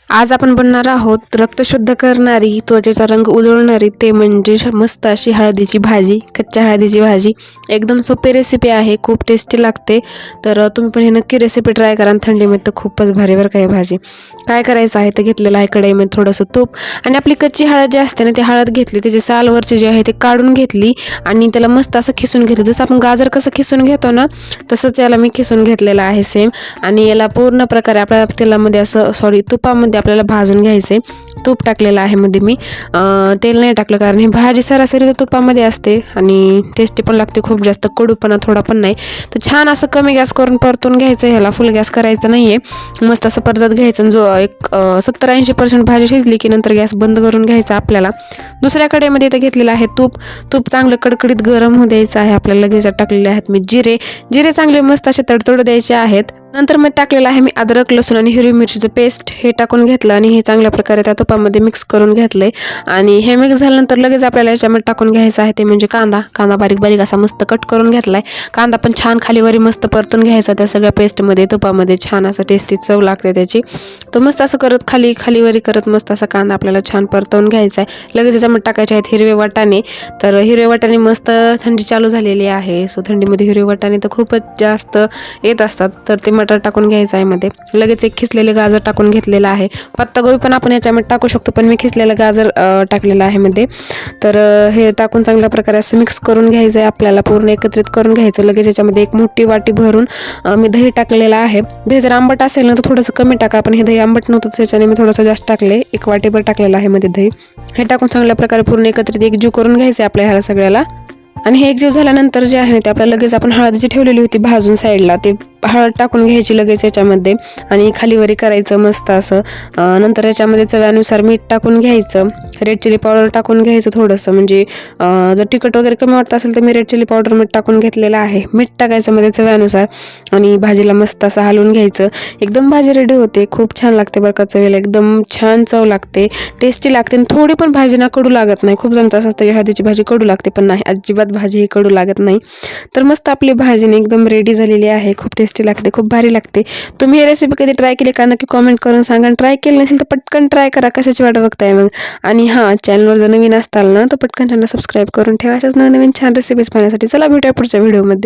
आज आपण बनवणार आहोत रक्तशुद्ध करणारी, त्वचेचा रंग उधळणारी, ते म्हणजे मस्त अशी हळदीची भाजी, कच्च्या हळदीची भाजी. एकदम सोपी रेसिपी आहे, खूप टेस्टी लागते. तर तुम्ही पण हे नक्की रेसिपी ट्राय करा. थंडीमध्ये तर खूपच भारी बरं का ही भाजी. काय करायचं आहे तर घेतलेलं आहे कढईमध्ये थोडंसं तूप आणि आपली कच्ची हळद जी असते ना, ती हळद घेतली, त्याची सालवरची जी आहे ते काढून घेतली आणि त्याला मस्त असं खिसून घेतलं. जसं आपण गाजर कसं खिसून घेतो ना, तसंच याला मी खिसून घेतलेलं आहे सेम. आणि याला पूर्ण प्रकारे आपल्याला तेलामध्ये असं तुपामध्ये आपल्याला भाजून घ्यायचे. तूप टाकलेलं आहे मध्ये मी, तेल नाही टाकलं कारण ही भाजी सरासरी तर तुपामध्ये असते आणि टेस्टी पण लागते, खूप जास्त कडूपणा थोडा पण नाही. तर छान असं कमी गॅस करून परतून घ्यायचं. ह्याला फुल गॅस करायचा नाहीये, मस्त असं परतत घ्यायचं. जो एक 70-80% भाजी शिजली की नंतर गॅस बंद करून घ्यायचा. आपल्याला दुसऱ्या कढईमध्ये इथं घेतलेलं आहे तूप चांगलं कडकडीत गरम होऊ द्यायचं आहे. आपल्याला लगेच टाकलेले आहेत मी जिरे चांगले मस्त असे तडतडू द्यायचे आहेत. नंतर मग टाकलेलं आहे मी अद्रक, लसूण आणि हिरवी मिरचीचं पेस्ट, हे टाकून घेतलं आणि हे चांगल्या प्रकारे त्या तुपामध्ये मिक्स करून घेतले. आणि हे मिक्स झाल्यानंतर लगेच आपल्याला याच्यामध्ये टाकून घ्यायचं आहे ते म्हणजे कांदा बारीक बारीक असा मस्त कट करून घेतलाय. कांदा पण छान खालीवरी मस्त परतून घ्यायचा त्या सगळ्या पेस्टमध्ये, तुपामध्ये छान असं टेस्टी चव लागते त्याची. तर मस्त असं करत खालीवरी करत मस्त असा कांदा आपल्याला छान परतवून घ्यायचा आहे. लगेच याच्यामध्ये टाकायचे आहेत हिरवे वाटाणे. तर हिरवे वाटाणे, मस्त थंडी चालू झालेली आहे, सो थंडीमध्ये हिरवे वाटाणे तर खूपच जास्त येत असतात. तर ते मटर टाकून घ्यायचं आहे मध्ये. लगेच एक खिसलेले गाजर टाकून घेतलेलं आहे. पत्तागोबी पण आपण याच्यामध्ये टाकू शकतो, पण मी खिसलेलं गाजर टाकलेलं आहे मध्ये. तर हे टाकून चांगल्या प्रकारे असं मिक्स करून घ्यायचं आहे, आपल्याला पूर्ण एकत्रित करून घ्यायचं. लगेच याच्यामध्ये एक मोठी वाटी भरून मी दही टाकलेलं आहे. दही जर आंबट असेल ना तर थोडंसं कमी टाका, पण हे दही आंबट नव्हतं त्याच्याने मी थोडंसं जास्त टाकले, एक वाटीभर टाकलेलं आहे मध्ये दही. हे टाकून चांगल्या प्रकारे पूर्ण एकत्रित एकजीव करून घ्यायचं आहे आपल्या ह्याला सगळ्याला. आणि हे एकजीव झाल्यानंतर जे आहे ते आपल्याला लगेच आपण हळदीची ठेवलेली होती भाजून साईडला, ते हळद टाकून घ्यायची लगेच याच्यामध्ये आणि खालीवरी करायचं मस्त असं. नंतर याच्यामध्ये चव्यानुसार मीठ टाकून घ्यायचं, रेड चिली पावडर टाकून घ्यायचं थोडंसं, म्हणजे जर तिखट वगैरे कमी वाटत असेल तर मी रेड चिली पावडर मीठ टाकून घेतलेलं आहे. मीठ टाकायचं मध्ये चव्यानुसार आणि भाजीला मस्त असं हलवून घ्यायचं. एकदम भाजी रेडी होते, खूप छान लागते बरं का चवीला, एकदम छान चव लागते, टेस्टी लागते. आणि थोडी पण भाजी ना कडू लागत नाही. खूप जणचं असं असतं की हळदीची भाजी कडू लागते, पण नाही, अजिबात भाजी ही कडू लागत नाही. तर मस्त आपली भाजीने एकदम रेडी झालेली आहे, खूप टेस्टी लागते, खूप भारी लागते. तुम्ही ही रेसिपी कधी ट्राय केली का नक्की कॉमेंट करून सांगा. ट्राय केली नसेल तर पटकन ट्राय करा, कशाची वाट बघताय मग. आणि हां, चॅनलवर जर नवीन असताल ना तर पटकन चॅनल सबस्क्राईब करून ठेवा अशाच नवीन छान रेसिपीज पाहण्यासाठी. चला भेटूया पुढच्या व्हिडिओमध्ये.